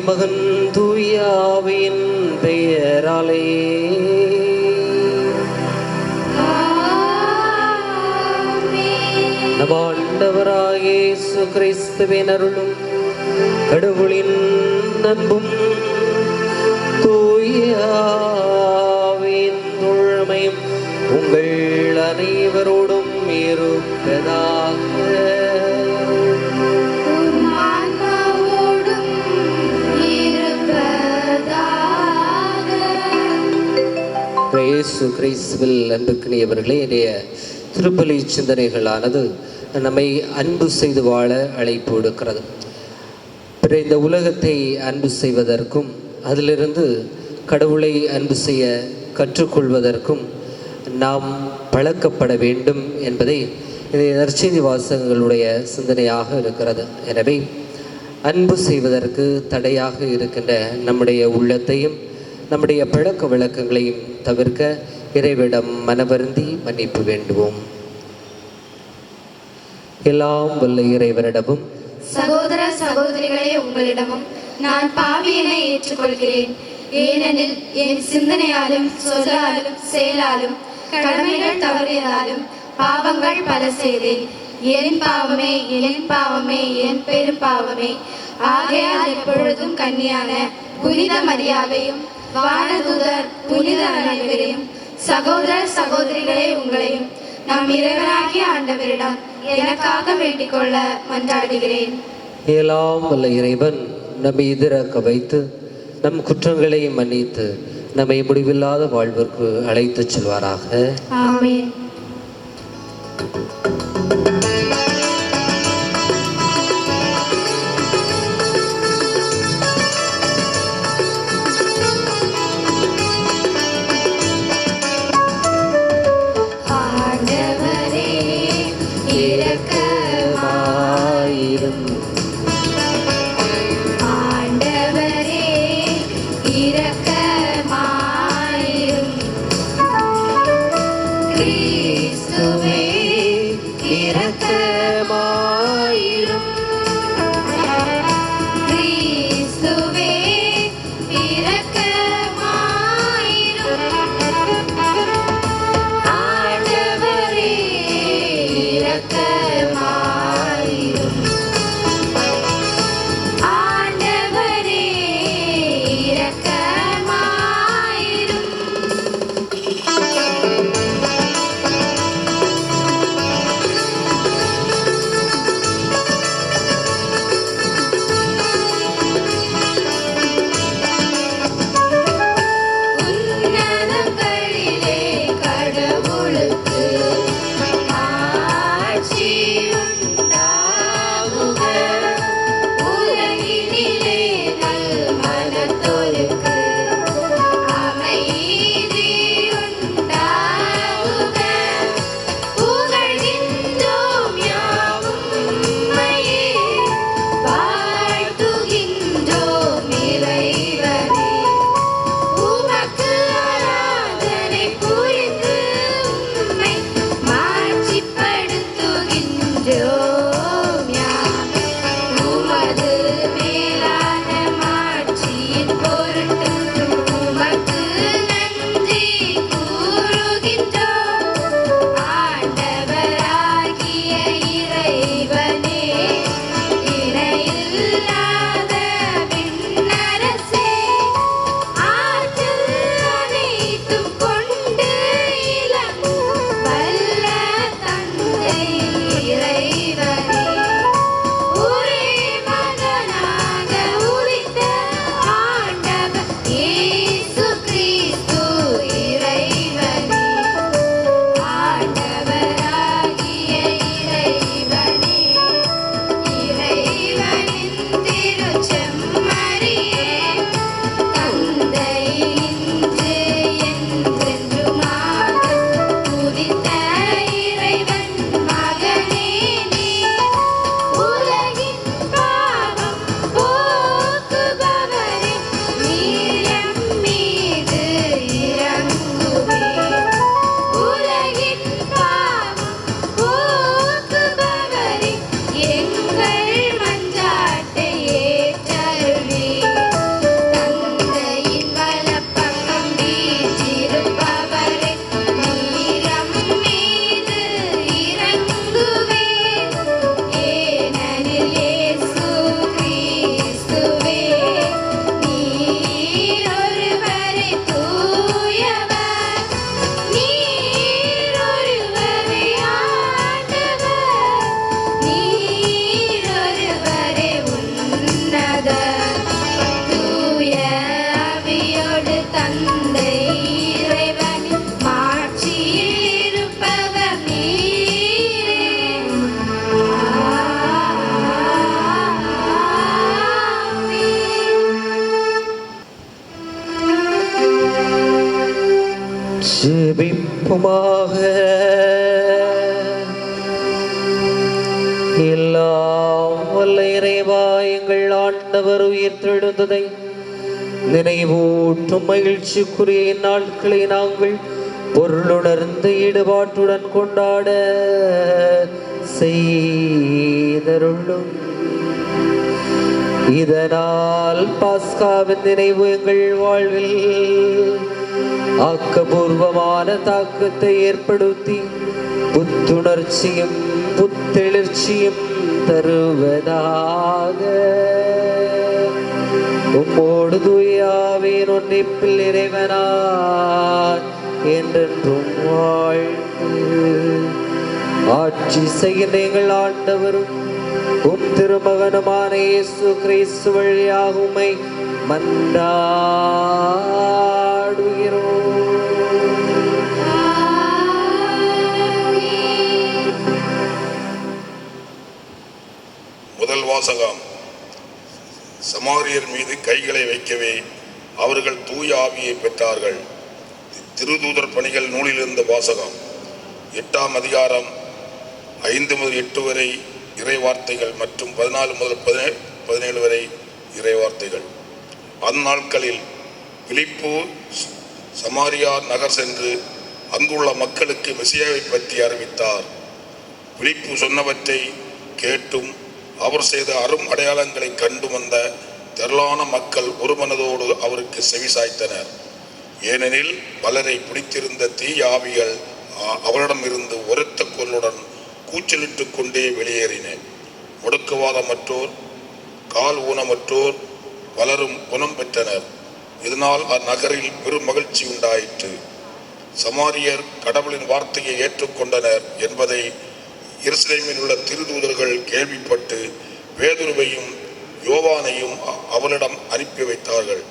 மகன் தூயாவின் பெயராலே நம் ஆண்டவராகிய இயேசு கிறிஸ்துவின் அருளும் கடவுளின் அன்பும் தூயாவின் தோழமையும் உங்கள் அனைவரோடும் இருப்பதாக. இயேசு கிறிஸ்துவில் அன்புக்குரியவர்களே, இன்றைய திருப்பலி சிந்தனைகளானது நம்மை அன்பு செய்து வாழ அழைப்பு கொடுக்கிறது. இந்த உலகத்தை அன்பு செய்வதற்கும் அதிலிருந்து கடவுளை அன்பு செய்ய கற்றுக்கொள்வதற்கும் நாம் பழக்கப்பட வேண்டும் என்பதை இந்த நற்செய்தி வாசகங்களுடைய சிந்தனையாக இருக்கிறது. எனவே அன்பு செய்வதற்கு தடையாக இருக்கின்ற நம்முடைய உள்ளத்தையும் நம்முடைய பழக்க வழக்கங்களையும் தவிர்க்க இறைவிடம் மனவருந்தி மன்னிப்பு வேண்டுவோம். எல்லாம் வல்ல இறைவனிடமும் சகோதர சகோதரிகளே உங்களிடமும் நான் பாவியனை ஏற்றுக்கொள்கிறேன். ஏனெனில் என் சிந்தனையாலும் சொல்லாலும் செயலாலும் கடமைகள் தவறியதாலும் பாவங்கள் பல செய்தேன். என் பாவமே என் பாவமே என் பெரும் பாவமே. ஆகையால் எப்பொழுதும் கன்னியான புனித மரியாதையும் வானதூதர் புனித அனைவரையும் சகோதர சகோதரிகளே உங்களையும் நம் இறைவனாகிய ஆண்டவரிடம் எனக்காக வேண்டிக் கொள்ள மன்றாடுகிறேன். எல்லாம் வல்ல இறைவன் நம்மை எதிராக்க வைத்து நம் குற்றங்களை மன்னித்து நம்மை முடிவில்லாத வாழ்விற்கு அழைத்துச் செல்வாராக. ஆமென். ஜெபிப்புமாக. எல்லாம் வல்ல இறைவா, எங்கள் ஆண்டவர் உயிர்த்தெழுந்ததை நினைவூட்டும் மகிழ்ச்சிக்குரிய இந்நாட்களை நாங்கள் பொருளுணர்ந்த ஈடுபாட்டுடன் கொண்டாட செய்தருளும். இதனால் பாஸ்காவின் நினைவு எங்கள் வாழ்வில் ஆக்கபூர்வமான தாக்கத்தை ஏற்படுத்தி புத்துணர்ச்சியும் புத்தெழுச்சியும் தருவதாக. உம்மோடு தூயாவின் ஒன்றிப்பில் இறைவனாய் என்றென்றும் வாழ்ந்து ஆட்சி செய்கின்ற எங்கள் ஆண்டவரும் உம் திருமகனுமான இயேசு கிறிஸ்து வழியாக உம்மை மன்றாடுகிறோம். முதல் வாசகம். சமாரியர் மீது கைகளை வைக்கவே அவர்கள் தூய ஆவியை பெற்றார்கள். திருதூதர் பணிகள் நூலிலிருந்த வாசகம். 8ஆம் அதிகாரம் 5 முதல் 8 வரை இறைவார்த்தைகள் மற்றும் 14 முதல் 17 வரை இறைவார்த்தைகள். அந்நாட்களில் பிலிப்பு சமாரியா நகர் சென்று அங்குள்ள மக்களுக்கு மெசியாவை பற்றி அறிவித்தார். பிலிப்பு சொன்னவற்றை கேட்டும் அவர் செய்த அரும் அடையாளங்களை கண்டு வந்த திரளான மக்கள் ஒரு மனதோடு அவருக்கு செவிசாய்த்தனர். ஏனெனில் பலரை பிடித்திருந்த தீய ஆவிகள் அவரிடமிருந்து உரத்த குரலுடன் கூச்சலிட்டு கொண்டே வெளியேறின. முடக்குவாதமற்றோர், கால் ஊனமற்றோர் பலரும் குணம் பெற்றனர். இதனால் அந்நகரில் பெரும் மகிழ்ச்சி உண்டாயிற்று. சமாரியர் கடவுளின் வார்த்தையை ஏற்றுக்கொண்டனர் என்பதை எருசலேமில் உள்ள திருதூதர்கள் கேள்விப்பட்டு பேதுருவையும் யோவானையும் அவளிடம் அனுப்பி வைத்தார்கள்.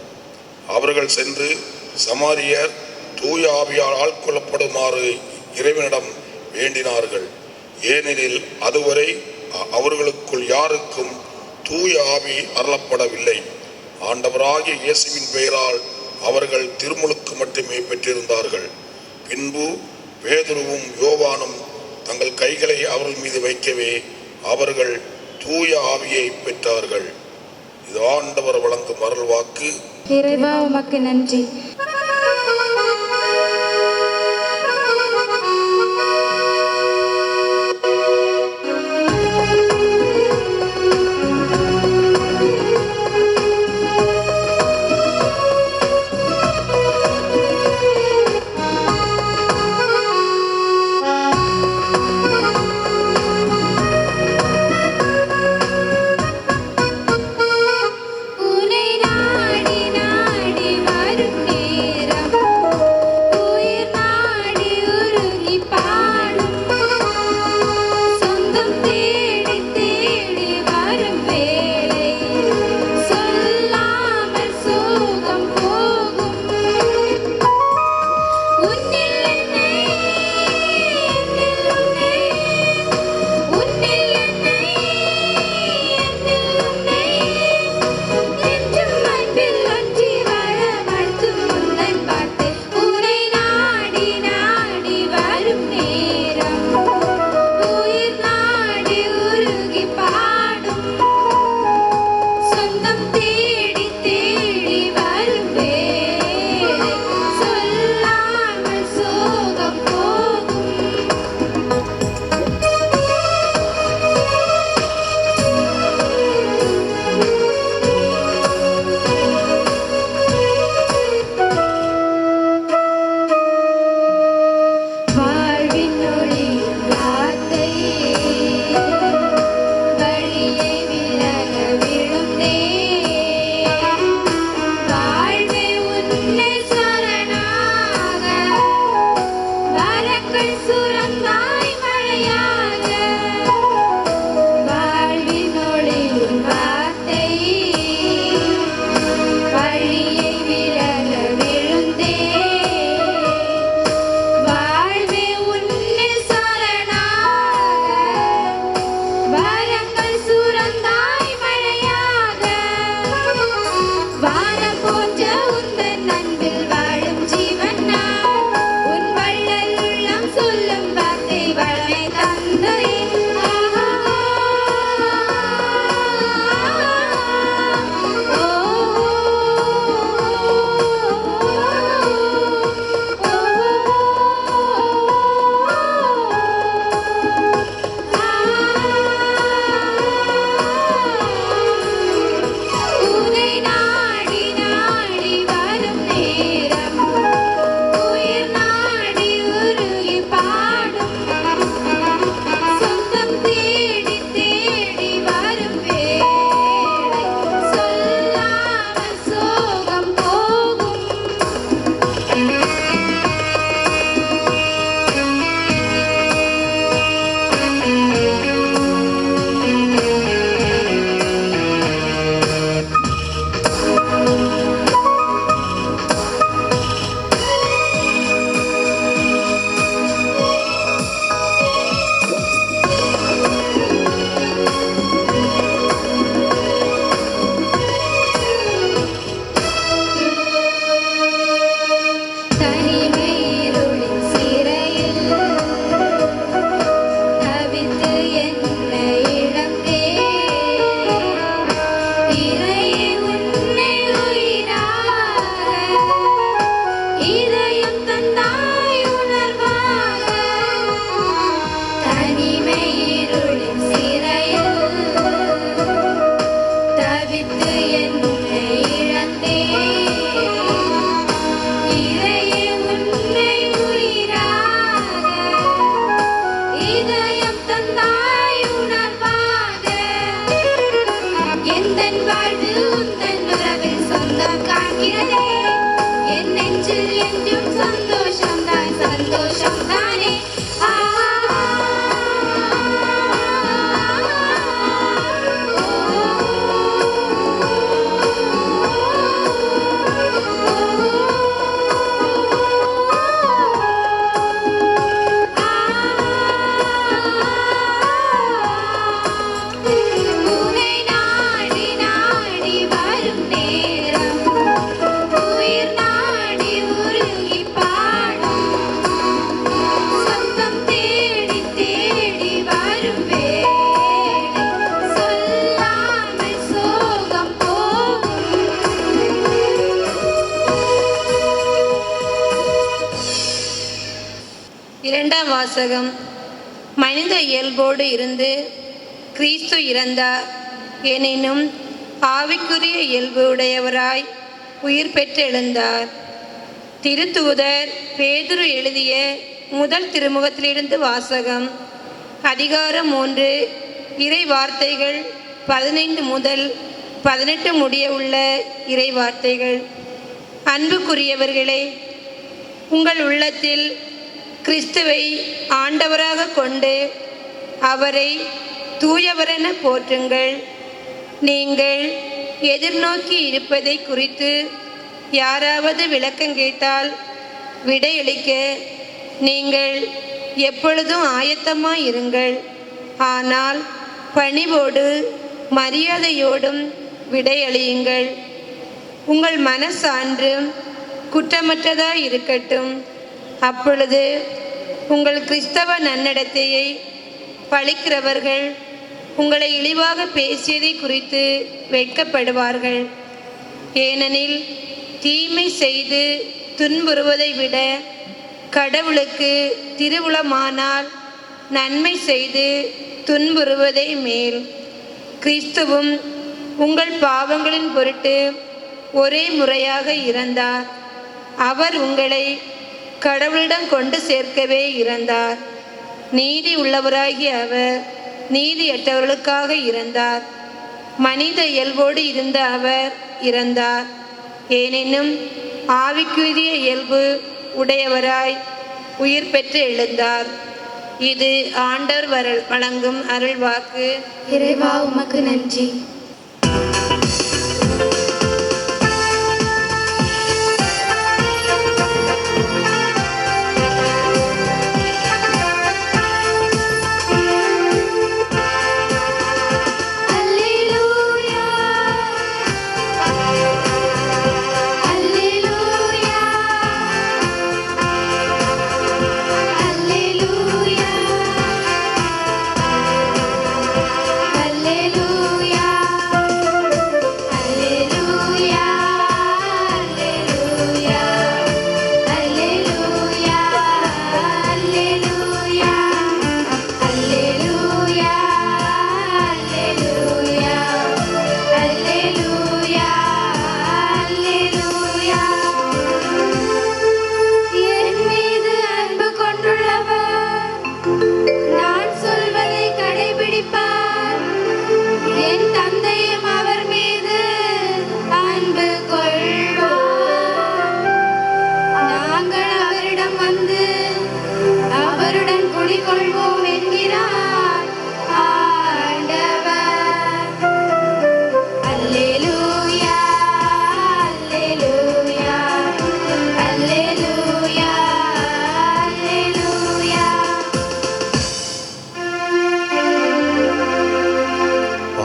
அவர்கள் சென்று சமாரியர் தூய ஆவியால் ஆட்கொள்ளப்படுமாறு இறைவனிடம் வேண்டினார்கள். ஏனெனில் அதுவரை அவர்களுக்குள் யாருக்கும் தூய ஆவி அருளப்படவில்லை. ஆண்டவராகிய இயேசுவின் பெயரால் அவர்கள் திருமுழுக்கு மட்டுமே பெற்றிருந்தார்கள். பின்பு பேதுருவும் யோவானும் தங்கள் கைகளை அவர்கள் மீது வைக்கவே அவர்கள் தூய ஆவியை பெற்றார்கள். இது ஆண்டவர் வழங்கும் அருள் வாக்கு. இறைவா உமக்கு நன்றி. உனை நாடி நாடி வருந்தேன். இரண்டாம் வாசகம். மனித இயல்போடு இருந்து கிறிஸ்து இறந்தார், எனினும் ஆவிக்குரிய இயல்பு உடையவராய் உயிர் பெற்று எழுந்தார். திருத்தூதர் பேதுரு எழுதிய முதல் திருமுகத்திலிருந்து வாசகம். அதிகாரம் 3, இறை வார்த்தைகள் 15 முதல் 18 முடிய உள்ள இறை வார்த்தைகள். அன்புக்குரியவர்களே, உங்கள் உள்ளத்தில் கிறிஸ்துவை ஆண்டவராக கொண்டு அவரை தூயவரென போற்றுங்கள். நீங்கள் எதிர்நோக்கி இருப்பதை குறித்து யாராவது விளக்கம் கேட்டால் விடையளிக்க நீங்கள் எப்பொழுதும் ஆயத்தமாய் இருங்கள். ஆனால் பணிவோடு மரியாதையோடும் விடையளியுங்கள். உங்கள் மனசான்று குற்றமற்றதாய் இருக்கட்டும். அப்பொழுது உங்கள் கிறிஸ்தவ நன்னடத்தையை பழிக்கிறவர்கள் உங்களை இழிவாக பேசியதை குறித்து வெட்கப்படுவார்கள். ஏனெனில் தீமை செய்து துன்புறுவதை விட கடவுளுக்கு திருவுளமானால் நன்மை செய்து துன்புறுவதை மேல். கிறிஸ்துவும் உங்கள் பாவங்களின் பொருட்டு ஒரே முறையாக இறந்தார். அவர் உங்களை கடவுளிடம் கொண்டு சேர்க்கவே இறந்தார். நீதி உள்ளவராகிய அவர் நீதியற்றவர்களுக்காக இறந்தார். மனித இயல்போடு இருந்த அவர் இறந்தார், ஏனெனும் ஆவிக்குரிய இயல்பு உடையவராய் உயிர் பெற்று எழுந்தார். இது ஆண்டவர் வழங்கும் அருள்வாக்கு. இறைவா உமக்கு நன்றி.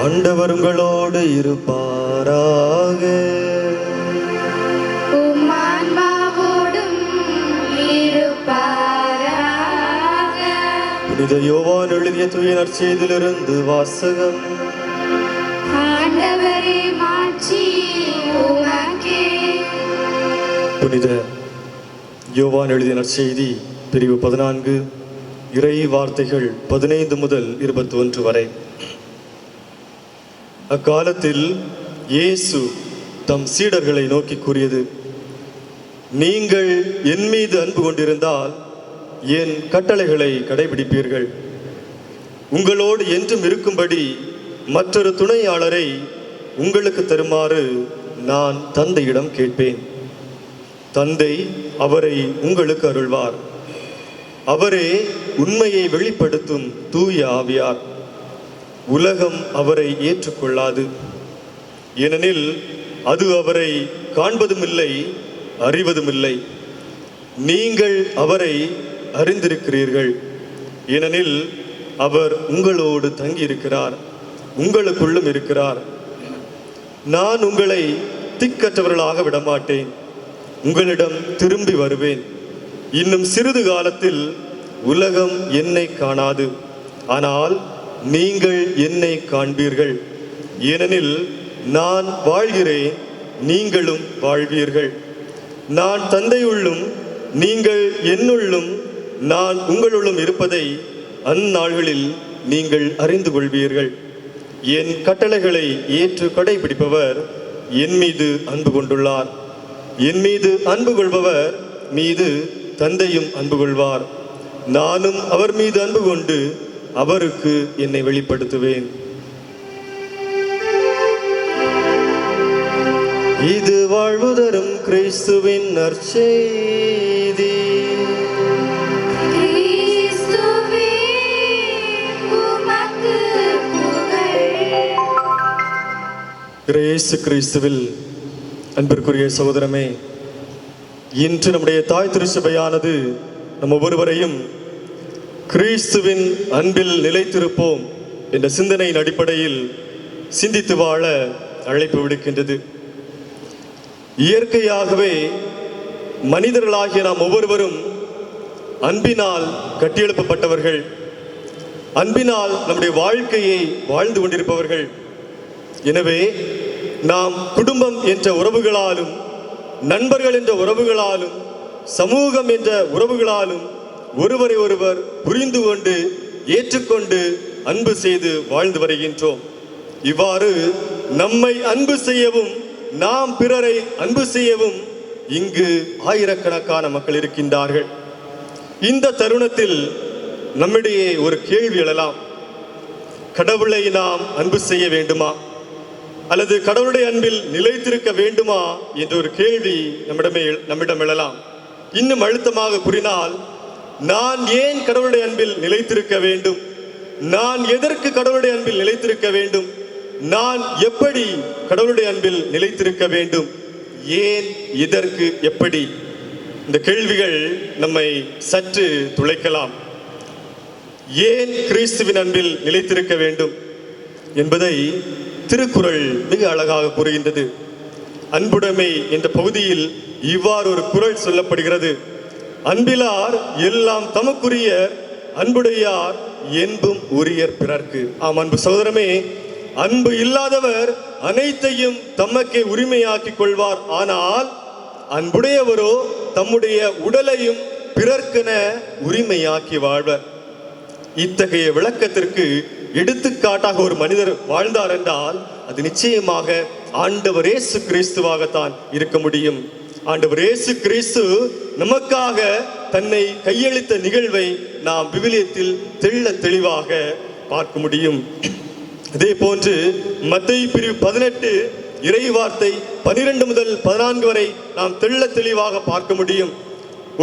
ஆண்டவர் உங்களோடு இருப்பாராக. உம் ஆன்மாவோடும் இருப்பாராக. புனித யோவான் எழுதிய தூய நற்செய்தியிலிருந்து வாசகம். ஆண்டவரே மாட்சி உமக்கே. புனித யோவான் எழுதிய நற்செய்தி பிரிவு 14, இறை வார்த்தைகள் 15 முதல் 21 வரை. அக்காலத்தில் இயேசு தம் சீடர்களை நோக்கி கூறியது: நீங்கள் என் மீது அன்பு கொண்டிருந்தால் என் கட்டளைகளை கடைபிடிப்பீர்கள். உங்களோடு என்றும் இருக்கும்படி மற்றொரு துணையாளரை உங்களுக்கு தருமாறு நான் தந்தையிடம் கேட்பேன். தந்தை அவரை உங்களுக்கு அருள்வார். அவரே உண்மையை வெளிப்படுத்தும் தூய ஆவியார். உலகம் அவரை ஏற்றுக்கொள்ளாது, ஏனெனில் அது அவரை காண்பதுமில்லை, அறிவதுமில்லை. நீங்கள் அவரை அறிந்திருக்கிறீர்கள், ஏனெனில் அவர் உங்களோடு தங்கியிருக்கிறார், உங்களுக்குள்ளும் இருக்கிறார். நான் உங்களை திக்கற்றவர்களாக விடமாட்டேன், உங்களிடம் திரும்பி வருவேன். இன்னும் சிறிது காலத்தில் உலகம் என்னை காணாது, ஆனால் நீங்கள் என்னை காண்பீர்கள். ஏனெனில் நான் வாழ்கிறேன், நீங்களும் வாழ்வீர்கள். நான் தந்தையுள்ளும் நீங்கள் என்னுள்ளும் நான் உங்களுள்ளும் இருப்பதை அந்நாள்களில் நீங்கள் அறிந்து கொள்வீர்கள். என் கட்டளைகளை ஏற்று கடைபிடிப்பவர் என் மீது அன்பு கொண்டுள்ளார். என் மீது அன்பு கொள்பவர் மீது தந்தையும் அன்பு கொள்வார். நானும் அவர் மீது அன்பு கொண்டு அவருக்கு என்னை வெளிப்படுத்துவேன். இது வாழ்வு தரும் கிறிஸ்துவின் நற்செய்தி. கிறிஸ்துவே உமக்கு புகழ். இயேசு கிறிஸ்துவில் அன்பிற்குரிய சகோதரமே, இன்று நம்முடைய தாய் திருச்சபையானது நம் ஒவ்வொருவரையும் கிறிஸ்துவின் அன்பில் நிலைத்திருப்போம் என்ற சிந்தனையின் அடிப்படையில் சிந்தித்து வாழ அழைப்பு விடுக்கின்றது. இயற்கையாகவே மனிதர்களாகிய நாம் ஒவ்வொருவரும் அன்பினால் கட்டியெழுப்பப்பட்டவர்கள், அன்பினால் நம்முடைய வாழ்க்கையை வாழ்ந்து கொண்டிருப்பவர்கள். எனவே நாம் குடும்பம் என்ற உறவுகளாலும், நண்பர்கள் என்ற உறவுகளாலும், சமூகம் என்ற உறவுகளாலும் ஒருவரை ஒருவர் புரிந்து கொண்டு ஏற்றுக்கொண்டு அன்பு செய்து வாழ்ந்து வருகின்றோம். இவ்வாறு நம்மை அன்பு செய்யவும் நாம் பிறரை அன்பு செய்யவும் இங்கு ஆயிரக்கணக்கான மக்கள் இருக்கின்றார்கள். இந்த தருணத்தில் நம்மிடையே ஒரு கேள்வி எழலாம். கடவுளை நாம் அன்பு செய்ய வேண்டுமா அல்லது கடவுளுடைய அன்பில் நிலைத்திருக்க வேண்டுமா என்ற ஒரு கேள்வி நம்மிடம் எழலாம். இன்னும் அழுத்தமாக கூறினால், நான் ஏன் கடவுளுடைய அன்பில் நிலைத்திருக்க வேண்டும்? நான் எதற்கு கடவுளுடைய அன்பில் நிலைத்திருக்க வேண்டும்? நான் எப்படி கடவுளுடைய அன்பில் நிலைத்திருக்க வேண்டும்? ஏன், எதற்கு, எப்படி? இந்த கேள்விகள் நம்மை சற்று துளைக்கலாம். ஏன் கிறிஸ்துவின் அன்பில் நிலைத்திருக்க வேண்டும் என்பதை திருக்குறள் மிக அழகாக கூறுகின்றது. அன்புடைமை என்ற பகுதியில் இவ்வாறு ஒரு குறள் சொல்லப்படுகிறது. அன்பிலார் எல்லாம் தமக்குரிய, அன்புடையார் என்பும் உரியர் பிறர்க்கு. ஆம் அன்பு சகோதரமே, அன்பு இல்லாதவர் அனைத்தையும் தமக்கே உரிமையாக்கிக் கொள்வார். ஆனால் அன்புடையவரோ தம்முடைய உடலையும் பிறர்க்கென உரிமையாக்கி வாழ்வர். இத்தகைய விளக்கத்திற்கு எடுத்துக்காட்டாக ஒரு மனிதர் வாழ்ந்தார் என்றால் அது நிச்சயமாக ஆண்டவர் இயேசு கிறிஸ்துவாகத்தான் இருக்க முடியும். ஆண்டவர் இயேசு கிறிஸ்து நமக்காக தன்னை கையளித்த நிகழ்வை நாம் விவிலியத்தில் தெளிவாக பார்க்க முடியும். அதே போன்று மத்தேயு பிரிவு 18 இறை வார்த்தை 12 முதல் 14 வரை நாம் தெளிவாக பார்க்க முடியும்.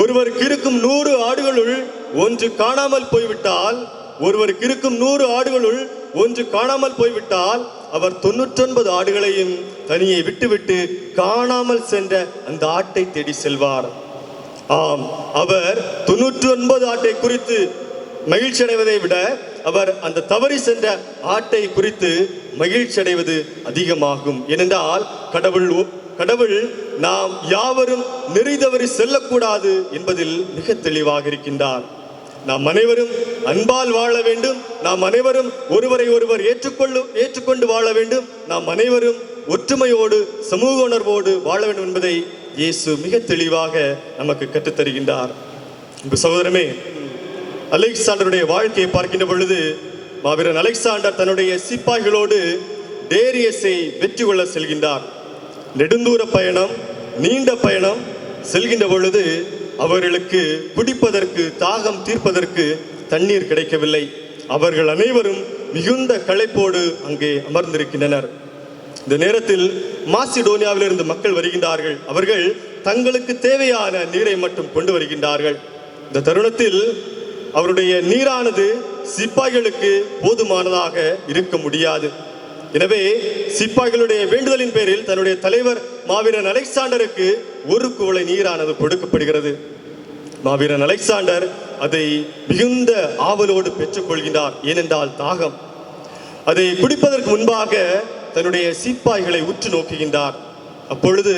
ஒருவருக்கு இருக்கும் 100 ஆடுகளுள் ஒன்று காணாமல் போய்விட்டால், ஒருவருக்கு இருக்கும் 100 ஆடுகளுள் ஒன்று காணாமல் போய்விட்டால் அவர் 99 ஆடுகளையும் தனியே விட்டுவிட்டு காணாமல் சென்ற அந்த ஆட்டை தேடி செல்வார். ஆம், அவர் 99 ஆட்டை குறித்து மகிழ்ச்சி அடைவதை விட அவர் அந்த தவறி சென்ற ஆட்டை குறித்து மகிழ்ச்சி அடைவது அதிகமாகும். ஏனென்றால் கடவுள் நாம் யாவரும் நெறி தவறி செல்லக்கூடாது என்பதில் மிக தெளிவாக இருக்கின்றார். நாம் அனைவரும் அன்பால் வாழ வேண்டும். நாம் அனைவரும் ஒருவரை ஒருவர் ஏற்றுக்கொண்டு வாழ வேண்டும். நாம் அனைவரும் ஒற்றுமையோடு சமூக உணர்வோடு வாழ வேண்டும் என்பதை இயேசு மிக தெளிவாக நமக்கு கற்றுத்தருகின்றார். சகோதரமே, அலெக்சாண்டருடைய வாழ்க்கையை பார்க்கின்ற பொழுது மாவீரன் அலெக்சாண்டர் தன்னுடைய சிப்பாய்களோடு டேரியஸை வெற்றி கொள்ள செல்கின்றார். நெடுந்தூர பயணம், நீண்ட பயணம் செல்கின்ற பொழுது அவர்களுக்கு குடிப்பதற்கு, தாகம் தீர்ப்பதற்கு தண்ணீர் கிடைக்கவில்லை. அவர்கள் அனைவரும் மிகுந்த களைப்போடு அங்கே அமர்ந்திருக்கின்றனர். இந்த நேரத்தில் மாசிடோனியாவிலிருந்து மக்கள் வருகின்றார்கள். அவர்கள் தங்களுக்கு தேவையான நீரை மட்டும் கொண்டு வருகின்றார்கள். இந்த தருணத்தில் அவருடைய நீரானது சிப்பாய்களுக்கு போதுமானதாக இருக்க முடியாது. எனவே சிப்பாய்களுடைய வேண்டுதலின் பேரில் தன்னுடைய தலைவர் மாவீரன் அலெக்சாண்டருக்கு ஒரு குவளை நீரானது கொடுக்கப்படுகிறது. மாவீரன் அலெக்சாண்டர் அதை மிகுந்த ஆவலோடு பெற்றுக்கொள்கின்றார். ஏனென்றால் தாகம். அதை குடிப்பதற்கு முன்பாக தன்னுடைய சிப்பாய்களை உற்று நோக்குகின்றார். அப்பொழுது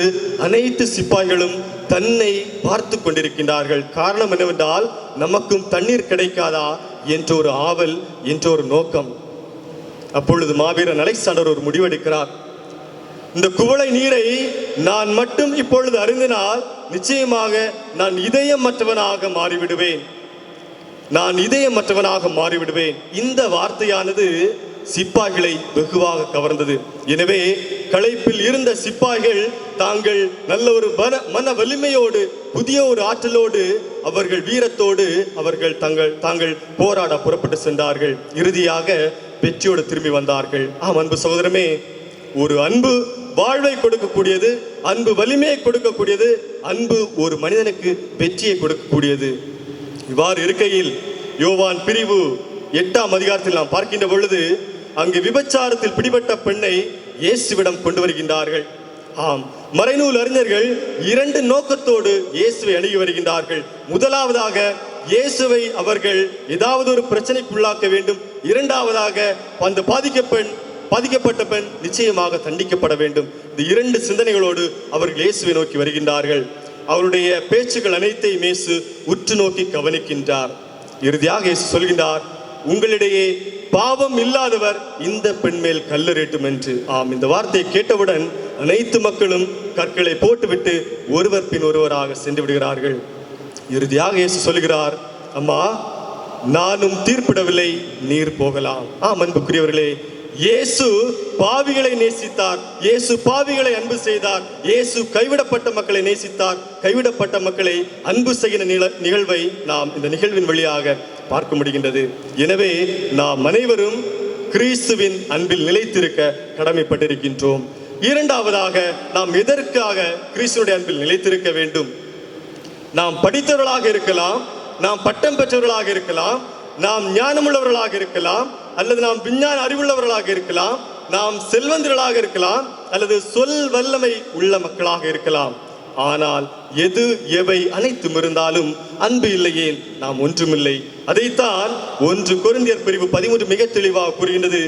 அனைத்து சிப்பாய்களும் தன்னை பார்த்து கொண்டிருக்கின்றார்கள். காரணம் என்னவென்றால், நமக்கும் தண்ணீர் கிடைக்காதா என்ற ஒரு ஆவல், என்ற ஒரு நோக்கம். அப்பொழுது மாவீரன் அலெக்சாண்டர் ஒரு முடிவெடுக்கிறார். இந்த குவளை நீரை நான் மட்டும் இப்பொழுது அருந்தினால் நிச்சயமாக நான் இதயம் மற்றவனாக மாறிவிடுவேன். நான் இதயமற்றவனாக மாறிவிடுவேன். இந்த வார்த்தையானது சிப்பாய்களை வெகுவாக கவர்ந்தது. எனவே களைப்பில் இருந்த சிப்பாய்கள் தாங்கள் நல்ல ஒரு மன வலிமையோடு, புதிய ஒரு ஆற்றலோடு, அவர்கள் வீரத்தோடு அவர்கள் தாங்கள் போராட புறப்பட்டு சென்றார்கள். இறுதியாக வெற்றியோடு திரும்பி வந்தார்கள். அன்பு சகோதரமே, ஒரு அன்பு வாழ்வை கொடுக்கக்கூடியது, அன்பு வலிமையை கொடுக்கக்கூடியது, அன்பு ஒரு மனிதனுக்கு வெற்றியை கொடுக்கக்கூடியது. இவ்வாறு இருக்கையில் யோவான் பிரிவு 8ஆம் அதிகாரத்தில் நாம் பார்க்கின்ற பொழுது அங்கு விபச்சாரத்தில் பிடிபட்ட பெண்ணை இயேசுவிடம் கொண்டு வருகின்றார்கள். மறைநூல் அறிஞர்கள் 2 நோக்கத்தோடு இயேசுவை அணுகி வருகின்றார்கள். முதலாவதாக இயேசுவை அவர்கள் ஏதாவது ஒரு பிரச்சனைக்குள்ளாக்க வேண்டும். இரண்டாவதாக அந்த பாதிக்கப்பட்ட பெண் நிச்சயமாக தண்டிக்கப்பட வேண்டும். இந்த 2 சிந்தனைகளோடு அவர்கள் இயேசுவை நோக்கி வருகின்றார்கள். அவருடைய பேச்சுகள் அனைத்தையும் இயேசு உற்று நோக்கி கவனிக்கின்றார். இறுதியாக இயேசு சொல்கின்றார், உங்களிடையே பாவம் இல்லாதவர் இந்த பெண் மேல் கல்லெறியட்டும் என்று. இந்த வார்த்தையை கேட்டவுடன் அனைத்து மக்களும் கற்களை போட்டுவிட்டு ஒருவர் பின் ஒருவராக சென்று விடுகிறார்கள். இறுதியாக இயேசு சொல்கிறார், அம்மா, நானும் தீர்ப்பிடவில்லை, நீர் போகலாம். அன்புக்குரியவர்களே, இயேசு பாவிகளை நேசித்தார். இயேசு பாவிகளை அன்பு செய்தார். இயேசு கைவிடப்பட்ட மக்களை நேசித்தார். கைவிடப்பட்ட மக்களை அன்பு செய்கிற நிகழ்வை நாம் இந்த நிகழ்வின் வழியாக பார்க்க முடிகின்றது. எனவே நாம் அனைவரும் கிறிஸ்துவின் அன்பில் நிலைத்திருக்க கடமைப்பட்டிருக்கின்றோம். இரண்டாவதாக, நாம் எதற்காக கிறிஸ்துவுடைய அன்பில் நிலைத்திருக்க வேண்டும்? நாம் படித்தவர்களாக இருக்கலாம், நாம் பட்டம் பெற்றவர்களாக இருக்கலாம், நாம் ஞானமுள்ளவர்களாக இருக்கலாம், அல்லது நாம் விஞ்ஞான அறிவுள்ளவர்களாக இருக்கலாம், நாம் செல்வந்தர்களாக இருக்கலாம், அல்லது சொல் வல்லமை உள்ள மக்களாக இருக்கலாம். ஆனால் எவை அனைத்தும் இருந்தாலும் அன்பு இல்லையே நாம் ஒன்றுமில்லை. அதைத்தான் 1 கொரிந்தியர் பிரிவு 13 மிக தெளிவாக கூறுகின்றது.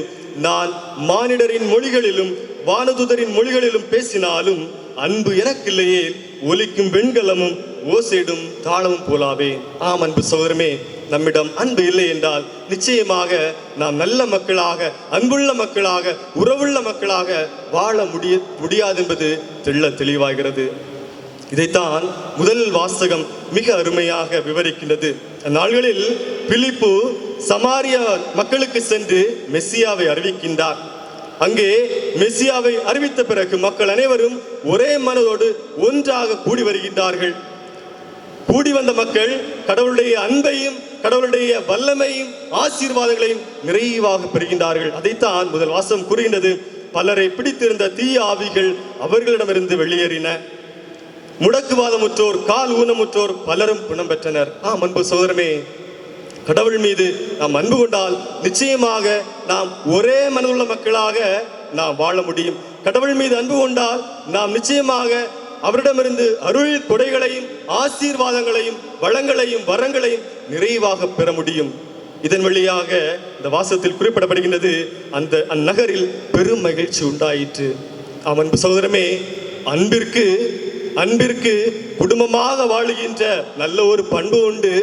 நான் மானிடரின் மொழிகளிலும் வானதுதரின் மொழிகளிலும் பேசினாலும் அன்பு எனக்கு இல்லையே ஒலிக்கும் வெண்கலமும் ஓசைடும் தாளமும் போலாவே. அன்பு சகோதரமே, நம்மிடம் அன்பு இல்லை என்றால் நிச்சயமாக நாம் நல்ல மக்களாக, அன்புள்ள மக்களாக, உறவுள்ள மக்களாக வாழ முடியாது என்பது தெளிவாகிறது. இதைத்தான் முதல் வாசகம் மிக அருமையாக விவரிக்கின்றது. அந்நாள்களில் பிலிப்பு சமாரிய மக்களுக்கு சென்று மெசியாவை அறிவிக்கின்றார். அங்கே மெசியாவை அறிவித்த பிறகு மக்கள் அனைவரும் ஒரே மனதோடு ஒன்றாக கூடி வருகின்றார்கள். கூடி வந்த மக்கள் கடவுளுடைய அன்பையும் கடவுளுடைய வல்லமையும் ஆசீர்வாதங்களையும் நிறைவாக பெறுகின்றார்கள். அதைத்தான் முதல் வாசகம் கூறுகின்றது. பலரை பிடித்திருந்த தீய ஆவிகள் அவர்களிடமிருந்து வெளியேறின. முடக்குவாதமுற்றோர், கால் ஊனமுற்றோர் பலரும் குணம் பெற்றனர். அன்பு சகோதரமே, கடவுள் மீது நாம் அன்பு கொண்டால் நிச்சயமாக நாம் ஒரே மனதுள்ள மக்களாக நாம் வாழ முடியும். கடவுள் மீது அன்பு கொண்டால் நாம் நிச்சயமாக அவரிடமிருந்து அருள் கொடைகளையும் ஆசீர்வாதங்களையும் வளங்களையும் வரங்களையும் நிறைவாக பெற முடியும். இதன் வழியாக இந்த வாசகத்தில் குறிப்பிடப்படுகின்றது, அந்த அந்நகரில் பெரும் மகிழ்ச்சி உண்டாயிற்று. அன்பு சகோதரமே, அன்பிற்கு குடும்பமாக வாழுகின்ற நல்ல ஒரு பண்பு உண்டு.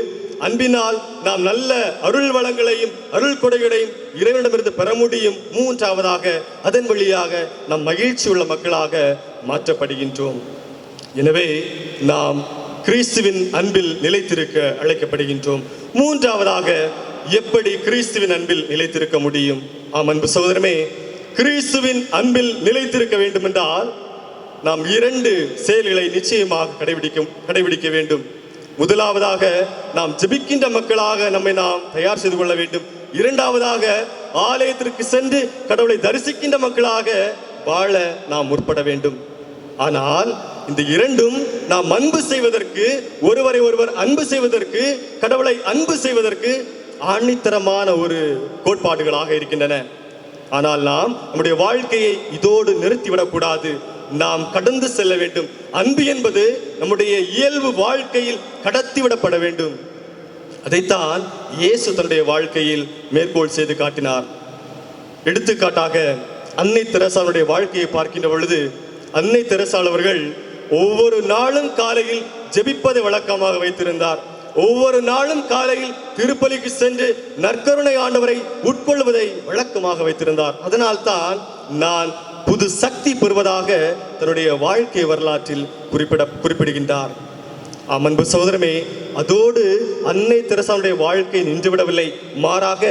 அன்பினால் நாம் நல்ல அருள் வளங்களையும் அருள் கொடைகளையும் இறைவனிடமிருந்து பெற முடியும். மூன்றாவதாக, அதன் வழியாக நாம் மகிழ்ச்சி உள்ள மக்களாக மாற்றப்படுகின்றோம். எனவே நாம் கிறிஸ்துவின் அன்பில் நிலைத்திருக்க அழைக்கப்படுகின்றோம். மூன்றாவதாக, எப்படி கிறிஸ்துவின் அன்பில் நிலைத்திருக்க முடியும்? அன்பு சகோதரமே, கிறிஸ்துவின் அன்பில் நிலைத்திருக்க வேண்டும் என்றால் நாம் 2 செயல்களை நிச்சயமாக கடைபிடிக்க வேண்டும். முதலாவதாக, நாம் ஜெபிக்கின்ற மக்களாக நம்மை நாம் தயார் செய்து கொள்ள வேண்டும். இரண்டாவதாக, ஆலயத்திற்கு சென்று கடவுளை தரிசிக்கின்ற மக்களாக வாழ நாம் முற்பட வேண்டும். ஆனால் இந்த 2ம் நாம் அன்பு செய்வதற்கு, ஒருவரை ஒருவர் அன்பு செய்வதற்கு, கடவுளை அன்பு செய்வதற்கு ஆணித்தரமான ஒரு கோட்பாடுகளாக இருக்கின்றன. ஆனால் நாம் நம்முடைய வாழ்க்கையை இதோடு நிறுத்திவிடக்கூடாது. நாம் கடந்து செல்ல வேண்டும். அன்பு என்பது நம்முடைய இயல்பு வாழ்க்கையில் கடத்திவிடப்பட வேண்டும். அதைத்தான் இயேசு தன்னுடைய வாழ்க்கையில் மேற்கோள் செய்து காட்டினார். எடுத்துக்காட்டாக அன்னை தெரசாளுடைய வாழ்க்கையை பார்க்கின்ற பொழுது, அன்னை தெரசாள் அவர்கள் ஒவ்வொரு நாளும் காலையில் ஜெபிப்பதை வழக்கமாக வைத்திருந்தார். ஒவ்வொரு நாளும் காலையில் திருப்பலிக்கு சென்று நற்கருணை ஆண்டவரை உட்கொள்வதை வழக்கமாக வைத்திருந்தார். அதனால் தான் நான் புது சக்தி பெறுவதாக தன்னுடைய வாழ்க்கை வரலாற்றில் குறிப்பிடுகின்றார். அன்பு சகோதரமே, அதோடு அன்னை தெரசாவுடைய வாழ்க்கை நின்றுவிடவில்லை. மாறாக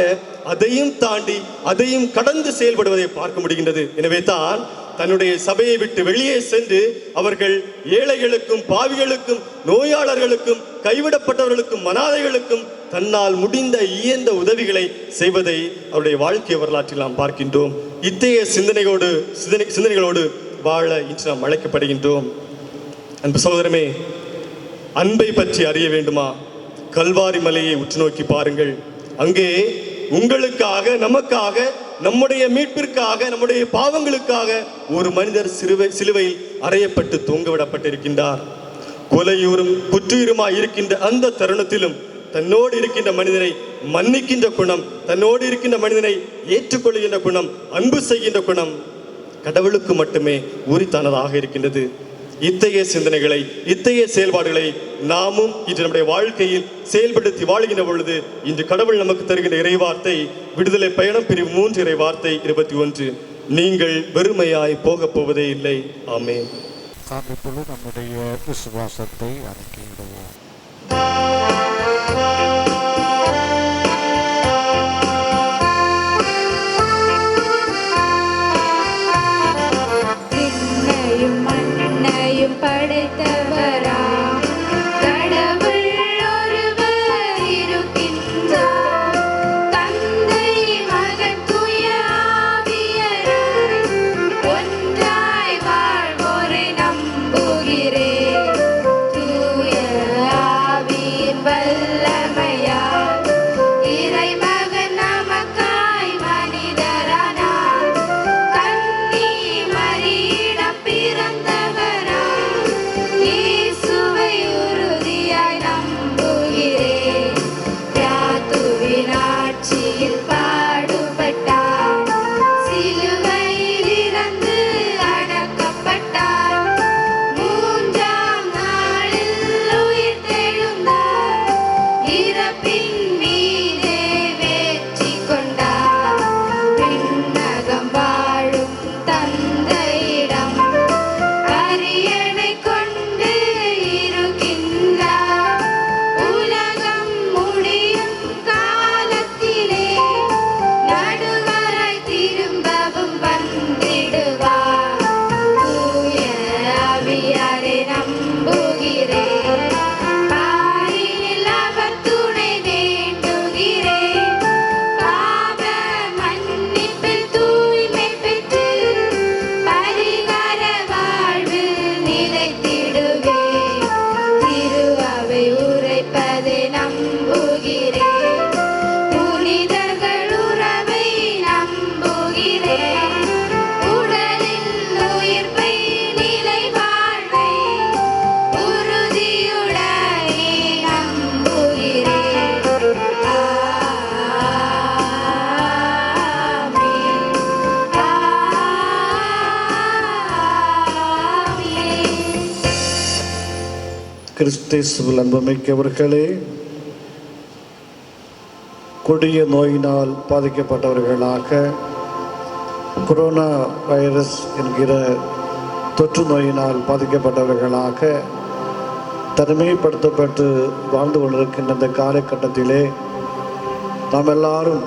அதையும் தாண்டி அதையும் கடந்து செயல்படுவதை பார்க்க முடிகின்றது. எனவே தான் தன்னுடைய சபையை விட்டு வெளியே சென்று அவர்கள் ஏழைகளுக்கும், பாவிகளுக்கும், நோயாளர்களுக்கும், கைவிடப்பட்டவர்களுக்கும், அனாதைகளுக்கும் தன்னால் முடிந்த இயன்ற உதவிகளை செய்வதை அவருடைய வாழ்க்கை வரலாற்றில் நாம் பார்க்கின்றோம். இத்தகைய சிந்தனைகளோடு வாழ இன்று நாம் அழைக்கப்படுகின்றோம். அன்பு சகோதரமே, அன்பை பற்றி அறிய வேண்டுமா? கல்வாரி மலையை உற்று நோக்கி பாருங்கள். அங்கே உங்களுக்காக, நமக்காக, நம்முடைய மீட்பிற்காக, நம்முடைய பாவங்களுக்காக ஒரு மனிதர் சிலுவையில் அறையப்பட்டு தொங்கவிடப்பட்டிருக்கின்றார். கொலையூரும் குற்றுயிருமாய் இருக்கின்ற அந்த தருணத்திலும் தன்னோடு இருக்கின்ற மனிதனை மன்னிக்கின்ற குணம், தன்னோடு இருக்கின்ற மனிதனை ஏற்றுக்கொள்கின்ற குணம், அன்பு செய்கின்ற குணம் கடவுளுக்கு மட்டுமே உரித்தானதாக இருக்கின்றது. இத்தகைய சிந்தனைகளை, இத்தகைய செயல்பாடுகளை நாமும் இன்று நம்முடைய வாழ்க்கையில் செயல்படுத்தி வாழ்கின்ற பொழுது இன்று கடவுள் நமக்கு தருகின்ற இறைவார்த்தை விடுதலை பயணம் பிரிவு 3 இறைவார்த்தை 21, நீங்கள் வெறுமையாய் போகப் போவதே இல்லை. ஆமென். இப்பொழுது நம்முடைய விசுவாசத்தை அறிக்கையிடுவோம். விண்ணையும் மண்ணையும் படைத்தவரா கடவுள் ஒருவர் இருக்கின்றார். தந்தை, மகன், தூய ஆவியராய் ஒன்றாய் வாழ்வோரை நம்புகிறேன். தூய ஆவியின் வல்லமையால் இறைமகன் நமக்காய் மனிதரானார். கன்னி மரியிடம் பிறந்தவராய் இயேசுவை உறுதியாய் நம்புகிறேன். பிலாத்துவின் ஆட்சியில் பாடுபட்டார். சிலுவையில் இறந்து அடக்கப்பட்டார். 3ஆம் நாளில் உயிர்த்தெழுந்தார். இறப்பின் மீதே வெற்றி கொண்டார். விண்ணகம் வாழும் தந்தையிடம் அரியணை கொண்டு இருக்கின்றார். உலகம் முடியும் காலத்திலே நடுவராய் திரும்பவும் வந்திடுவார். தூய ஆவியாரை நம்புகிறேன். பாரினில் அவர் துணை வேண்டுகிறேன். பாவ மன்னிப்பில் தூய்மை பெற்று பரிகார வாழ்வில் நிலைத்திடுவேன். திரு அவை உரைப்பதை நம்புகிறேன். புனிதர்கள் உறவை நம்புகிறேன். உடலின் உயிர்ப்பை, நிலை வாழ்வை உறுதியுடனே நம்புகிறேன். ஆமென். ஆமென். கிறிஸ்தேசுவில் அன்புமிக்கவர்களே, கொடிய நோயினால் பாதிக்கப்பட்டவர்களாக, கொரோனா வைரஸ் என்கிற தொற்று நோயினால் பாதிக்கப்பட்டவர்களாக தனிமைப்படுத்தப்பட்டு வாழ்ந்து கொண்டிருக்கின்ற இந்த காலகட்டத்திலே நாம் எல்லாரும்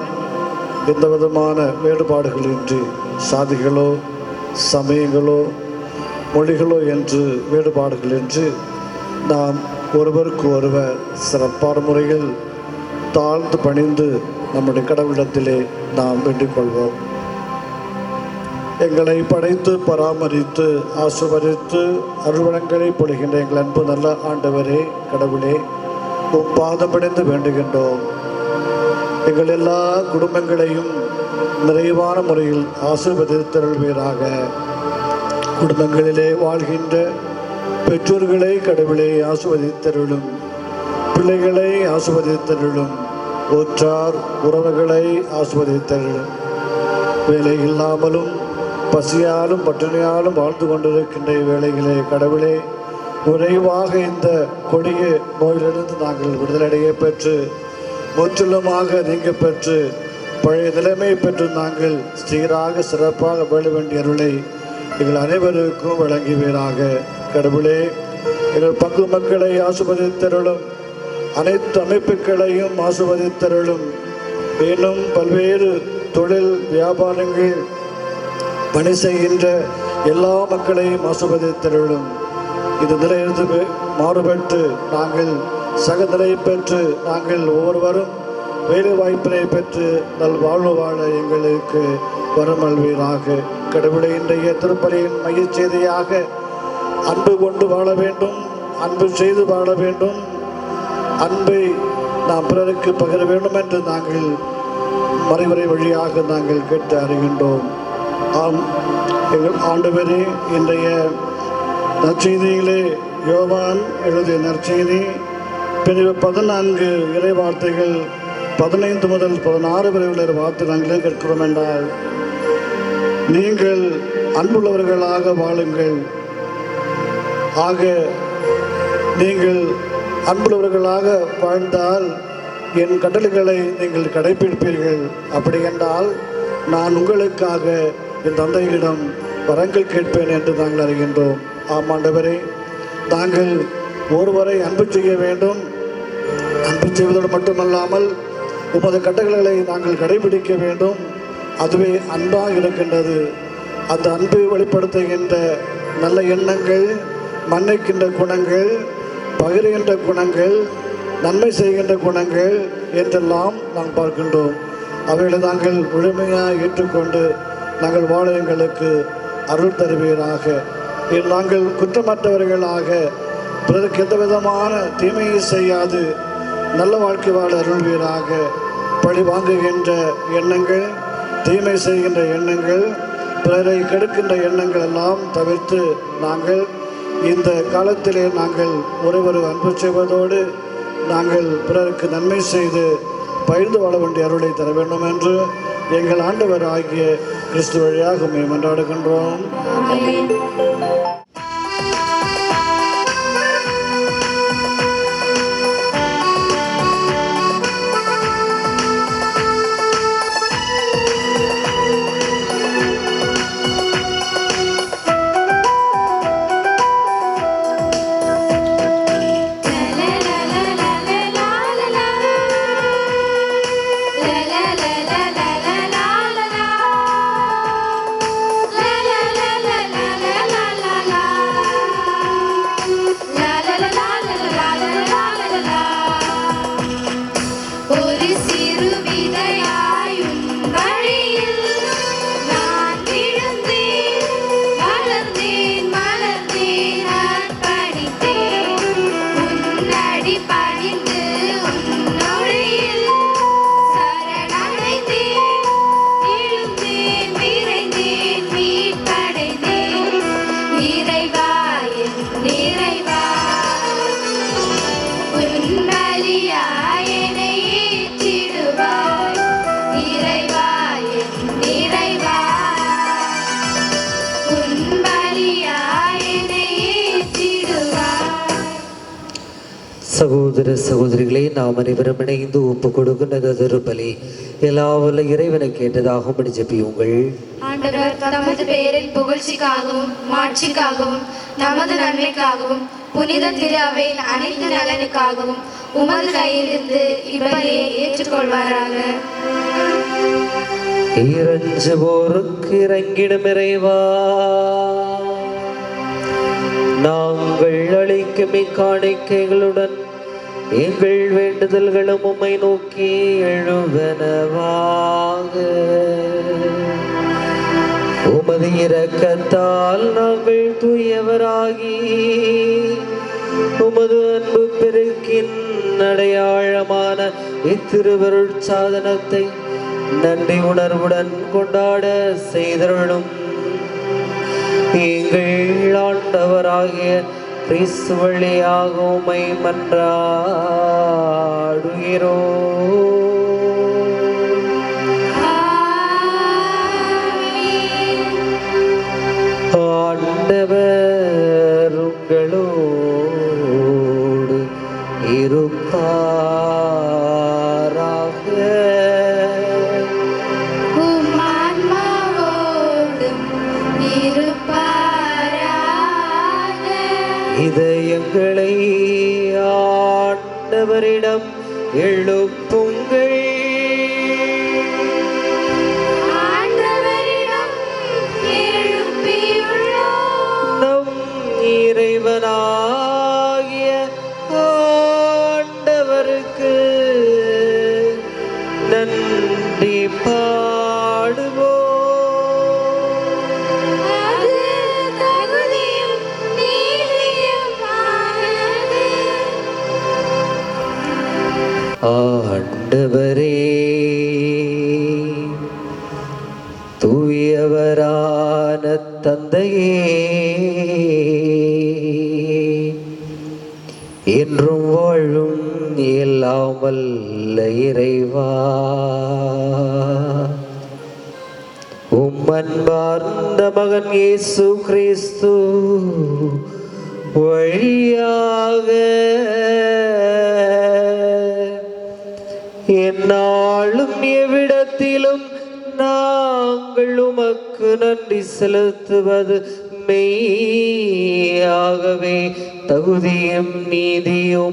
எந்த விதமான வேறுபாடுகளின்றி, சாதிகளோ, சமயங்களோ, மொழிகளோ என்று வேறுபாடுகளின்றி நாம் ஒருவருக்கு ஒருவர் சிறப்பான முறையில் தாழ்ந்து பணிந்து நம்முடைய கடவுளிடத்திலே நாம் வேண்டிக் கொள்வோம். எங்களை படைத்து பராமரித்து ஆசீர்வதித்து அருள்வளங்களை பொழிகின்ற எங்கள் அன்பு நல்ல ஆண்டவரே, கடவுளே, உம் பாதமடைந்து வேண்டுகின்றோம். எங்கள் எல்லா குடும்பங்களையும் நிறைவான முறையில் ஆசீர்வதித்தருள்வீராக. குடும்பங்களிலே வாழ்கின்ற பெற்றோர்களை கடவுளை ஆசீர்வதித்தருளும். பிள்ளைகளை ஆசீர்வதித்தருளும். உற்றார் உறவுகளை ஆசீர்வதித்தருளும். வேலை இல்லாமலும் பசியாலும் பட்டினியாலும் வாழ்ந்து கொண்டிருக்கின்ற வேளைகளே கடவுளே, விரைவாக இந்த கொடிய நோயிலிருந்து நாங்கள் விடுதலையடைய பெற்று முற்றிலுமாக நீங்க பெற்று பழைய நிலைமை பெற்று நாங்கள் சீராக சிறப்பாக வாழ வேண்டிய அருளை எங்கள் அனைவருக்கும் வழங்குவீராக. கடவுளே, எங்கள் பங்கு மக்களை ஆசிர்வதித்தருளும். அனைத்து அமைப்புகளையும் ஆசிர்வதித்தருளும். இன்னும் பல்வேறு தொழில் வியாபாரங்கள் பணி செய்கின்ற எல்லா மக்களையும் ஆசிர்வதித்தருளும். இது நிலையிலிருந்து மாறுபட்டு நாங்கள் சகநிலை பெற்று நாங்கள் ஒவ்வொருவரும் வேலை வாய்ப்பினை பெற்று நல் வாழ்வு வாழ எங்களுக்கு வரமல்வீராக. கடவுளை இன்றைய திருப்பலியின் மையச் செய்தியாக அன்பு கொண்டு வாழ வேண்டும், அன்பு செய்து வாழ வேண்டும், அன்பை நாம் பிறருக்கு பகிர வேண்டும் என்று நாங்கள் மறைவுரை வழியாக நாங்கள் கேட்டு அறிகின்றோம். ஆம், எங்கள் ஆண்டவரே, இன்றைய நற்செய்தியிலே யோவான் எழுதிய நற்செய்தி பிரிவு 14 இறை வார்த்தைகள் 15 முதல் 16 வரை உள்ள வார்த்தை நாங்களே கேட்கிறோம் என்றால், நீங்கள் அன்புள்ளவர்களாக வாழுங்கள். ஆக நீங்கள் அன்புள்ளவர்களாக வாழ்ந்தால் என் கட்டளைகளை நீங்கள் கடைபிடிப்பீர்கள். அப்படி என்றால் நான் உங்களுக்காக என் தந்தையிடம் வரங்கள் கேட்பேன் என்று நாங்கள் அறிகின்றோம். ஆமாண்டவரே, நாங்கள் ஒருவரை அன்பு செய்ய வேண்டும். அன்பு செய்வதோடு மட்டுமல்லாமல் உமது கட்டளைகளை நாங்கள் கடைபிடிக்க வேண்டும். அதுவே அன்பாக இருக்கின்றது. அந்த அன்பை வெளிப்படுத்துகின்ற நல்ல எண்ணங்கள், மன்னிக்கின்ற குணங்கள், பகிர்கின்ற குணங்கள், நன்மை செய்கின்ற குணங்கள் என்றெல்லாம் நாம் பார்க்கின்றோம். அவைகளை நாங்கள் முழுமையாக ஏற்றுக்கொண்டு நாங்கள் வாழ எங்களுக்கு அருள் தருவீராக. நாங்கள் குற்றமற்றவர்களாக பிறருக்கு எந்த விதமான தீமையை செய்யாது நல்ல வாழ்க்கை வாழ அருள்வீராக. பழி வாங்குகின்ற எண்ணங்கள், தீமை செய்கின்ற எண்ணங்கள், பிறரை கெடுக்கின்ற எண்ணங்கள் எல்லாம் தவிர்த்து நாங்கள் இந்த காலத்திலே நாங்கள் ஒருவர் அன்பு செய்வதோடு நாங்கள் பிறருக்கு நன்மை செய்து பகிர்ந்து வாழ வேண்டிய அருளை தர வேண்டும் என்று எங்கள் ஆண்டவர் ஆகிய கிறிஸ்து வழியாக உம்மை மன்றாடுகின்றோம். சகோதர சகோதரிகளே, நாம் அனைவரும் இணைந்து ஒப்பு கொடுக்கின்ற திருப்பலி எல்லாவல்ல இறைவனை கேட்டதாகும்படி ஜெபியுங்கள். ஆண்டவர் தமது பெயரின் புகழ்ச்சிக்காகவும் மாட்சிக்காகவும் நமது நன்மைக்காகவும் புனித திரு அவையின் அனைத்து நலனுக்காகவும் உமது கையிலிருந்து இப்பலியை ஏற்றுக்கொள்வாராக. இறஞ்சுவோருக்கு இறங்கிடும் இறைவா, நாங்கள் அளிக்கும் இக்காணிக்கைகளுடன் எங்கள் வேண்டுதல்களும் உம்மை நோக்கி எழுவனவாக. உமது இரக்கத்தால் நாங்கள் தூயவராகி உமது அன்பு பெருக்கின் அடையாளமான இத்திருவருட் சாதனத்தை நன்றி உணர்வுடன் கொண்டாட செய்தருளும். எங்கள் ஆண்டவராகிய கிறிஸ்து வழியாக உம்மை மன்றாடுகிறோம். ஆண்டவர் உங்களோடு இருப்பாராக. உம் ஆன்மாவோடும் இருப்பாராக. இதயங்கள் குரல்களை ஆண்டவரிடம் எழுப்புங்கள். ஆண்டவரிடம் எழுப்பியுள்ளோம். நம் இறைவனாகிய ஆண்டவருக்கு நன்றி பாடுவோம். அது தகுதியும் நீதியுமானது. ஆண்டவரே, தூயவரான தந்தையே, என்றும் வாழும் எல்லாம் வல்ல இறைவா, அன்பார்ந்த மகன் இயேசு கிறிஸ்து வழியாக எந்நாளும் எவ்விடத்திலும் நாங்கள் உமக்கு நன்றி செலுத்துவது மெய்யாகவே தகுதியும் நீதியுமாகும்.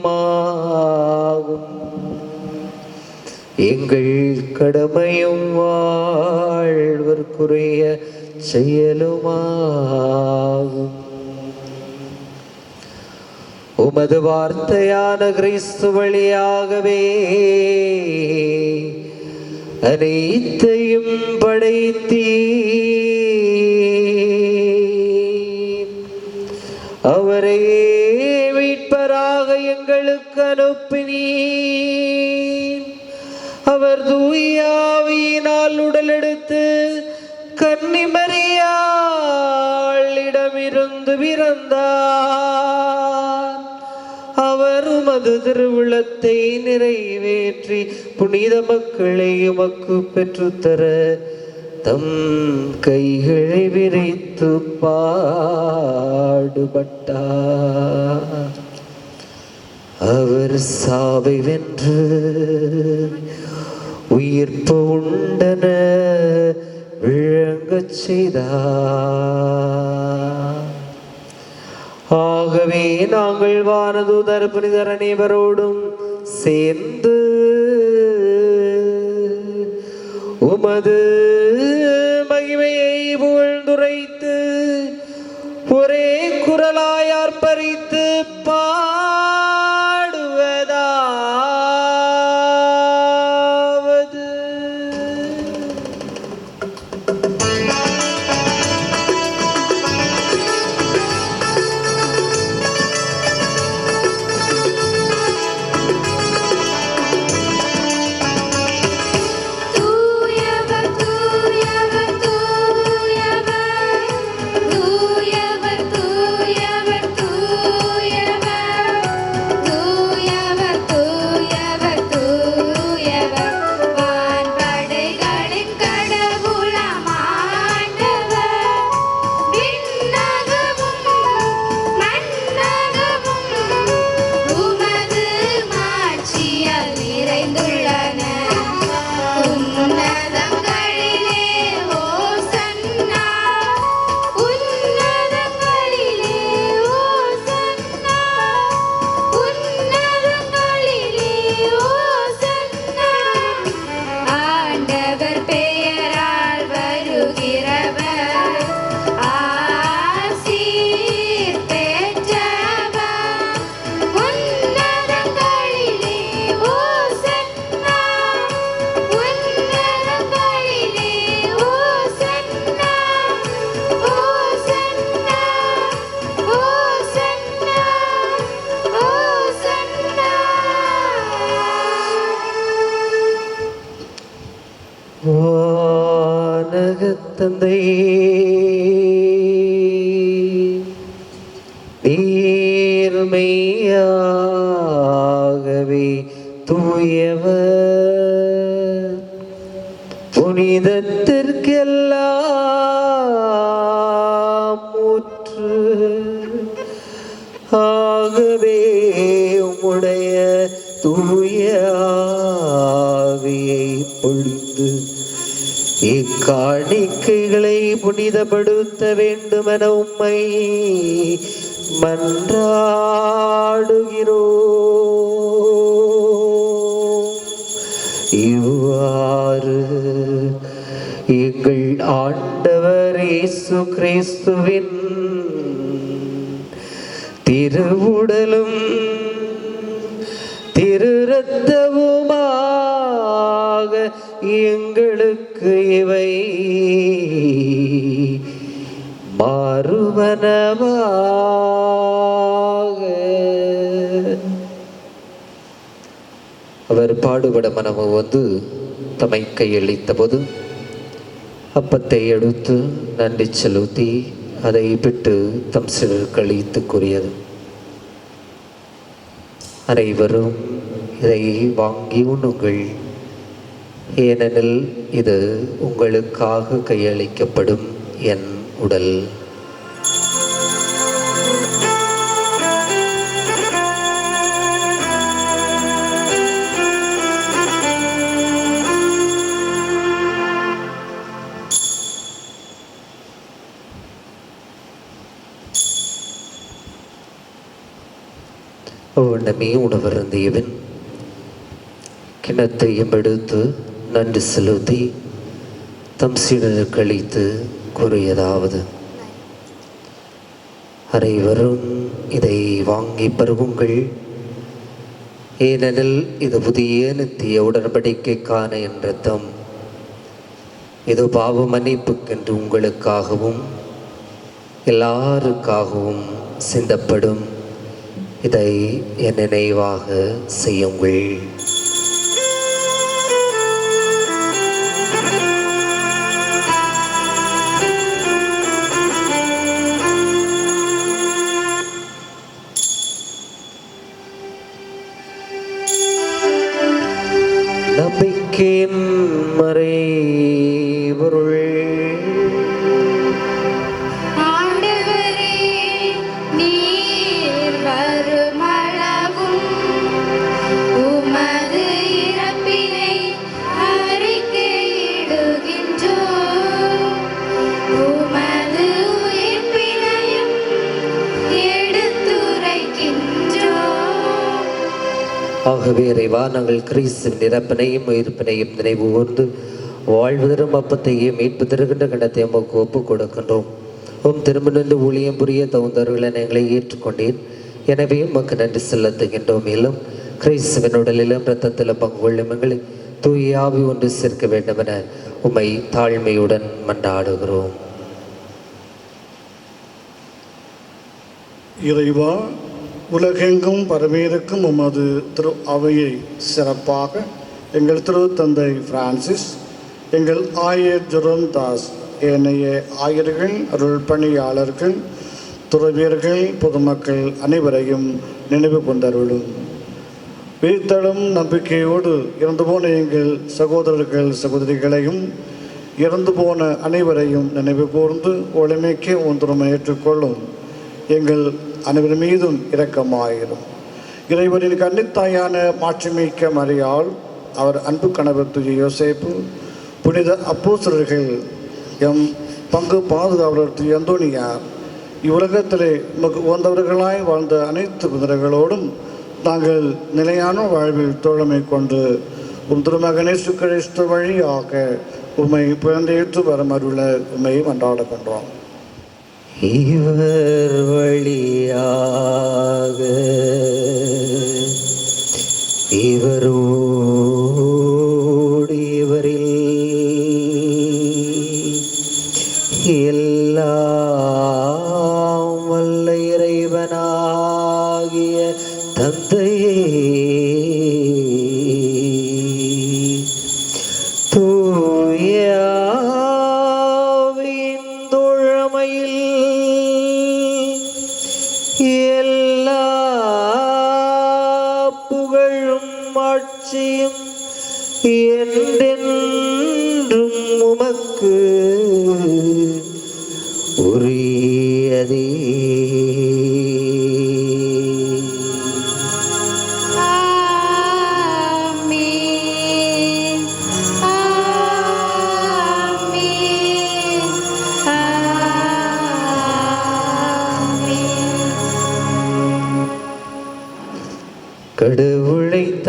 எங்கள் கடமையும் வாழ்வதற்குரிய செயலுமாகும். உமது வார்த்தையான கிறிஸ்து வழியாகவே அனைத்தையும் படைத்தீர். அவரையே மீட்பராக எங்களுக்கு அனுப்பினீர். அவர் தூய ஆவியினால் உடலெடுத்து கன்னிமரியாளிடமிருந்து பிறந்தார். அவர் உமது திருவுளத்தை நிறைவேற்றி புனித மக்களை உமக்கு பெற்றுத்தர தம் கைகளை விரித்து பாடுபட்டார். அவர் சாவை வென்று உயிர்ப்பு உண்டன விளங்கச் செய்தார். ஆகவே நாங்கள் வானதூதர் புனிதர் அனைவரோடும் சேர்ந்து உமது மகிமையை புகழ்ந்துரைத்து ஒரே குரலாய் ஆர்ப்பரித்து பாடுவதாவது: தூயவர் தூயவர் தூயவர் தூயவர் தூயவர் தூயவர் தூயவர் தூயவர் வான்படைகளின் கடவுளாம் ஆண்டவர். விண்ணகமும் மண்ணகமும் உமது மாட்சியால் நிறைந்துள்ளன. உன்னதங்களிலே ஓசன்னா, உன்னதங்களிலே ஓசன்னா, உன்னதங்களிலே ஓசன்னா. ஆண்டவர் பெயரால் வருகிறவர் ஆசீர் பெற்றவர். உன்னதங்களிலே ஓசன்னா, உன்னதங்களிலே ஓசன்னா, ஓசன்னா, ஓசன்னா, ஓசன்னா. வானகத் தந்தையே, நேர்மையாகவே தூயவர், புனிதத்திற்கெல்லாம் ஊற்று. ஆகவே உம்முடைய தூய ஆவியை பொழிந்து இக்காணிக்கைகளை புனிதப்படுத்த வேண்டுமென உம்மை மன்றாடுகிறோம். இவ்வாறு எங்கள் ஆண்டவர் இயேசு கிறிஸ்துவின் திருவுடலும் திரு இரத்தமுமாக எங்களுக்கு இவை மாறுவனவாக. அவர் பாடுபட மனமு வந்து தம்மை கையளித்த போது அப்பத்தை எடுத்து நன்றி செலுத்தி அதை பிட்டு தம் சிலருக்கு அளித்து கூறியது, அனைவரும் இதை வாங்கி உண்ணுங்கள், ஏனெனில் இது உங்களுக்காக கையளிக்கப்படும் என் உடல். அவ்வண்ணமே உணவருந்தியவன் கிணத்தையும் எடுத்து நன்றி செலுத்தி தம் சீடருக்கு அளித்து கூறியதாவது, அனைவரும் இதை வாங்கி பருகுங்கள், ஏனெனில் இது புதிய நித்திய உடன்படிக்கைக்கான என் இரத்தம், இது பாவ மன்னிப்புக்கென்று உங்களுக்காகவும் எல்லாருக்காகவும் சிந்தப்படும். இதை என் நினைவாக செய்யுங்கள். நம்பிக்கையின் மறைபொருள். ஆண்டவரே, நீர் வருமளவும் உமது இறப்பினை அறிக்கையிடுகின்றோம், உமது உயிர்ப்பினையும் எடுத்துரைக்கின்றோம். ஆகவே இறைவா, நாங்கள் கிறிஸ்துவின் இறப்பினையும் உயிர்ப்பினையும் நினைவு கூர்ந்து வாழ்வதரும் அப்பத்தையும் மீட்பு தருகின்ற கண்டத்தை உமக்கு ஒப்புக் கொடுக்கின்றோம். திரும்ப நின்று ஊழியம் புரிய தகுந்தவர்களை எங்களை ஏற்றுக்கொண்டேன். எனவே உமக்கு நன்றி செலுத்துகின்றோம். மேலும் கிறிஸ்துவின் உடலிலும் இரத்தத்திலும் பங்கு கொள்ளும் எங்களை தூய ஆவி ஒன்று சேர்க்க வேண்டும் என உம்மை தாழ்மையுடன் மன்றாடுகிறோம். இறைவா, உலகெங்கும் பரவியிருக்கும் உமது திரு அவையை சிறப்பாக எங்கள் திரு தந்தை பிரான்சிஸ், எங்கள் ஆயர் ஜெரோம் தாஸ், ஏனைய ஆயர்கள், அருள் பணியாளர்கள், துறவியர்கள், பொதுமக்கள் அனைவரையும் நினைவு கொண்டருளும். வீழ்த்தலும் நம்பிக்கையோடு இறந்து போன எங்கள் சகோதரர்கள் சகோதரிகளையும் இறந்து போன அனைவரையும் நினைவு கூர்ந்து ஒளிமைக்க ஒன்றுமை ஏற்றுக்கொள்ளும். எங்கள் அனைவர் மீதும் இரக்கமாயிரும். இறைவனின் கன்னித்தாயான மாட்சிமிக்க மரியாள், அவர் அன்பு கணவர் தூய யோசேப்பு, புனித அப்போஸ்தலர்கள், எம் பங்கு பாதுகாவலர் திரு அந்தோனியார், இவ்வுலகத்திலே நமக்கு உகந்தவர்களாய் வாழ்ந்த அனைத்து புனிதர்களோடும் நாங்கள் நிலையான வாழ்வில் தோழமை கொண்டு திருமகன் இயேசு கிறிஸ்து வழியாக உம்மை பிறந்தேற்று வரும் அருள உம்மை மன்றாடுகின்றோம். இவர் வழியாக இவரோடு இவரில் எல்லாம் வல்ல இறைவனாகிய தந்தையே, தூய ஆவியின் தோழமையில் எல்லா புகழும் ஆட்சியும் என்றென்றும் உமக்கு உரியதே. ஆமென், ஆமென், ஆமென்.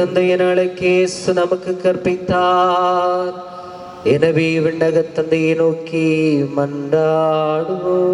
தந்தையின் அழைக்கேசு நமக்கு கற்பித்தார். எனவே விண்ணகத் தந்தையை நோக்கி மன்றாடுவோம்.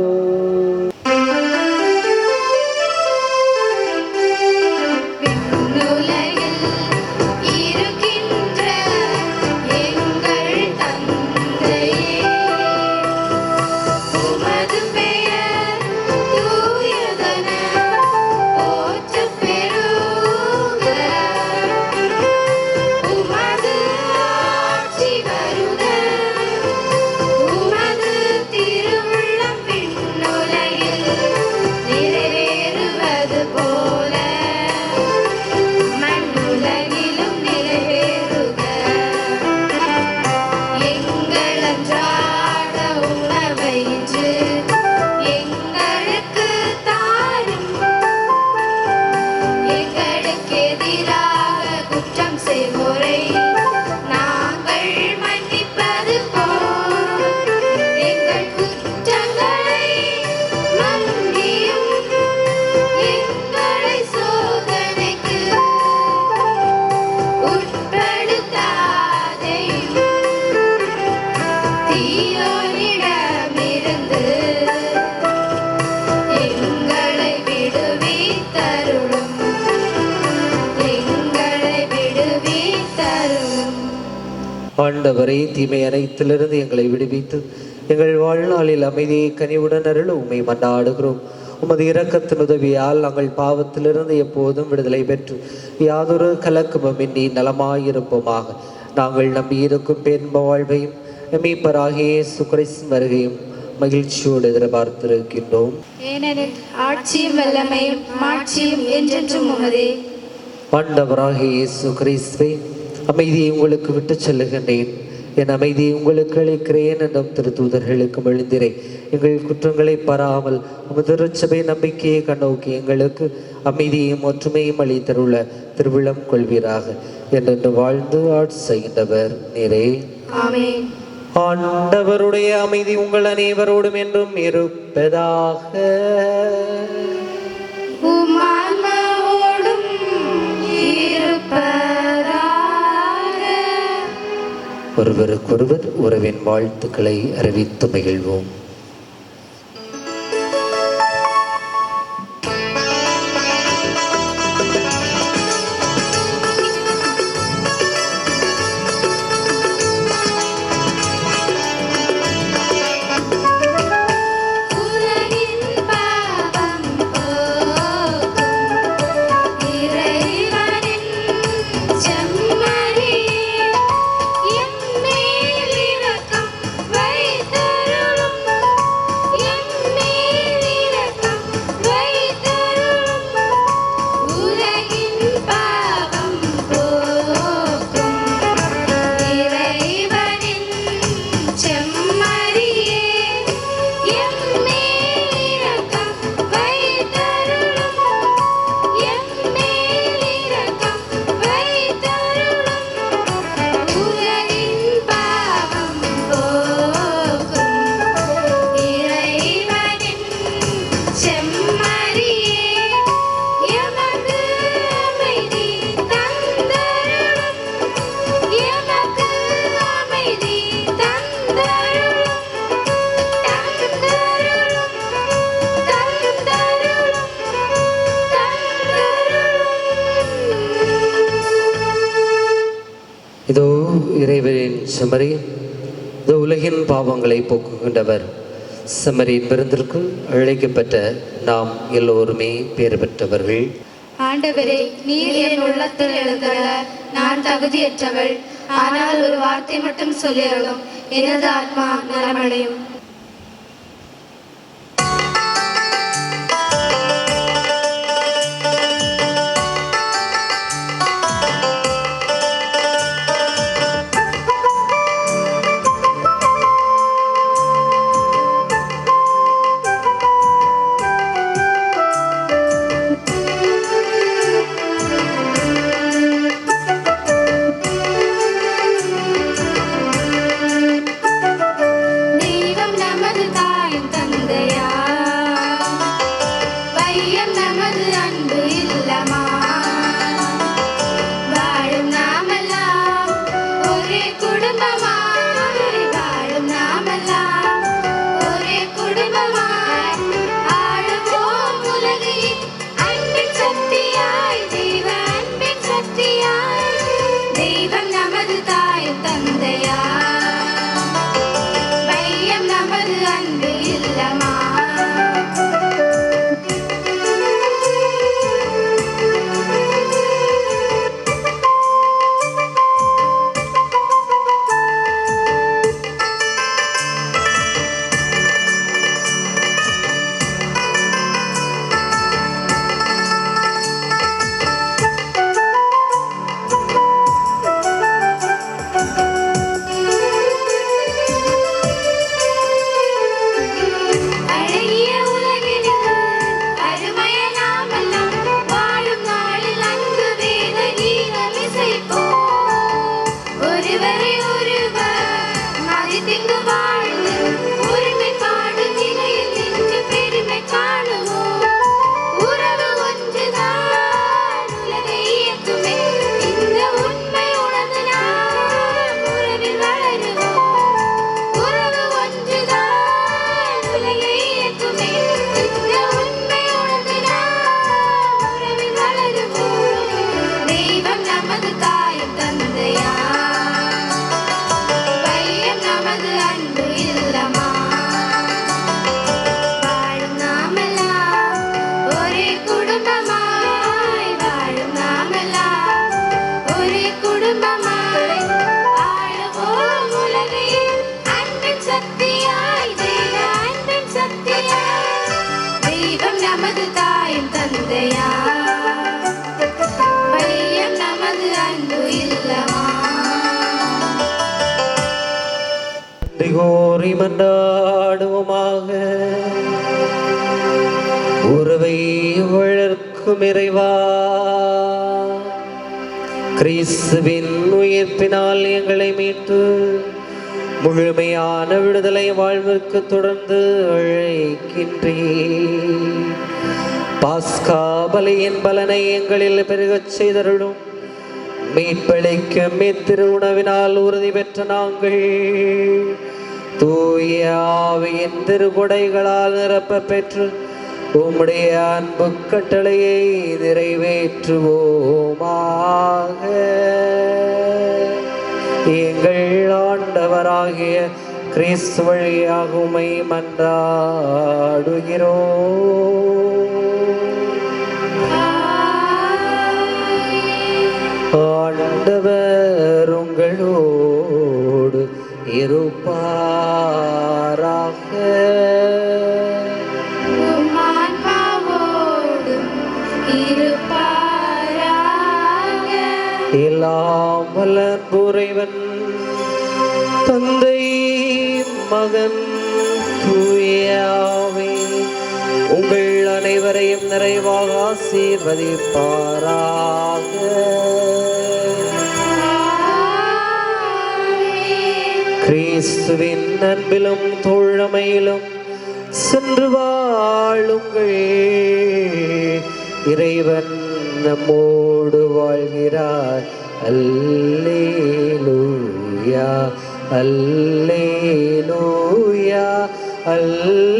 ஆண்டவரே, தீமை அனைத்திலிருந்து எங்களை விடுவித்து எங்கள் வாழ்நாளில் அமைதியை கனிவுடன் அருள உம்மை மன்றாடுகிறோம். உமது இரக்கத்தின் உதவியால் நாங்கள் பாவத்திலிருந்து எப்போதும் விடுதலை பெற்று யாதொரு கலக்கமுமின்றி நலமாயிருப்போமாக. நாங்கள் நம்பியிருக்கும் பேன்ப வாழ்வையும் மீட்பராகிய இயேசு கிறிஸ்துவின் வருகையும் மகிழ்ச்சியோடு எதிர்பார்த்திருக்கின்றோம். ஏனெனில் ஆட்சியும் வல்லமையும் மாட்சியும் என்றென்றும் உமதே. ஆண்டவராகிய இயேசு கிறிஸ்துவே, அமைதியை உங்களுக்கு விட்டு செல்லுகின்றேன், என் அமைதியை உங்களுக்கு அளிக்கிறேன் என்றும் திருத்தூதர்களுக்கு எழுந்திரே. எங்கள் குற்றங்களை பாராமல் உமது திருச்சபை நம்பிக்கையை கண்ணோக்கி எங்களுக்கு அமைதியையும் ஒற்றுமையும் அளித்தருள திருவிழம் கொள்வீராக. என்றென்று வாழ்ந்து ஆட்சி செய்கின்றவர் நீரே. ஆமென். ஆண்டவருடைய அமைதி உங்கள் அனைவரோடும் என்றும் இருப்பதாக. உம் ஆன்மாவோடும் இருப்பதாக. ஒருவருக்கொருவர் உறவின் வாழ்த்துக்களை அறிவித்து மகிழ்வோம். இதோ இறைவனின் செம்மறி, இதோ உலகின் பாவங்களை போக்குகின்றவர். செம்மறியின் விருந்திற்கு அழைக்கப்பட்ட நாம் எல்லோருமே பேறு பெற்றவர்கள். ஆண்டவரே, நீர் என் உள்ளத்தில் எழுந்தருள நான் தகுதியற்றவள். ஆனால் ஒரு வார்த்தை மட்டும் சொல்லியருளும், எனது ஆத்மா நலமடையும். தெய்வம் குடும்பமாய் வாழும் நாமெல்லாம் ஒரே குடும்பமாய் ஆளுவோம் உலகை அன்பின் சக்தியாய் தெய்வ அன்பின் சக்தியாய் தெய்வம் நமது தாயும் தந்தையா வையம் நமது அன்பு இல்லமா அழகிய உலகினில் அருமைய நாமெல்லாம் வாழும் நாளில் அன்பு வேத கீதம் இசைப்போம் ஒருவரை ஒருவர் மதித்திங்கு வாழ்ந்து ஒருமைப்பாடு நிலையில் நின்று பெருமை காணுவோம் உறவு ஒன்றுதான் உலகை இயக்குமே இந்த உண்மை உணர்ந்து நாம் உறவில் வளருவோம் உறவு ஒன்றுதான் உலகை இயக்குமே இந்த உண்மை உணர்ந்து நாம் உறவில் வளருவோம் தெய்வம் நமது தாயும் தந்தையா வையம் நமது அன்பு இல்லமா வாழும் நாமெல்லாம் ஒரே குடும்பமாய் வாழும் நாமெல்லாம் ஒரே குடும்பமாய் ஆளுவோம் உலகை அன்பின் சக்தியாய் தெய்வ அன்பின் சக்தியாய் தெய்வம் நமது தாயும் தந்தையா வையம் நமது அன்பு இல்லமா கோரி மன்றாடுவோமாக. உறவை வளர்க்கும் இறைவா, கிறிஸ்துவின் உயிர்ப்பினால் எங்களை மீட்டு முழுமையான விடுதலை வாழ்விற்கு தொடர்ந்து அழைக்கின்றேன். பாஸ்கா பலியின் பலனை எங்களில் பெருகச் செய்தருளும். மீட்பளிக்கும் இத்திரு உணவினால் உறுதி பெற்ற நாங்கள் தூய ஆவியின் திருகொடைகளால் நிரப்ப பெற்று உம்முடைய அன்பு கட்டளையை நிறைவேற்றுவோமாக. எங்கள் ஆண்டவராகிய கிறிஸ்து வழியாக உம்மை மன்றாடுகிறோம். ஆண்டவர் உங்களோடு இருப்பாராக. உம் ஆன்மாவோடும் இருப்பாராக. எல்லாம் வல்ல இறைவன் தந்தை மகன் தூய ஆவி உங்கள் அனைவரையும் நிறைவாக ஆசீர்வதிப்பாராக. கிறிஸ்துவின் அன்பிலும் தோழமையிலும் சென்று வாழுங்கள். இறைவன் நம்மோடு வாழ்கிறார். அல்லேலூயா அல்லேலூயா அல்லேலூயா.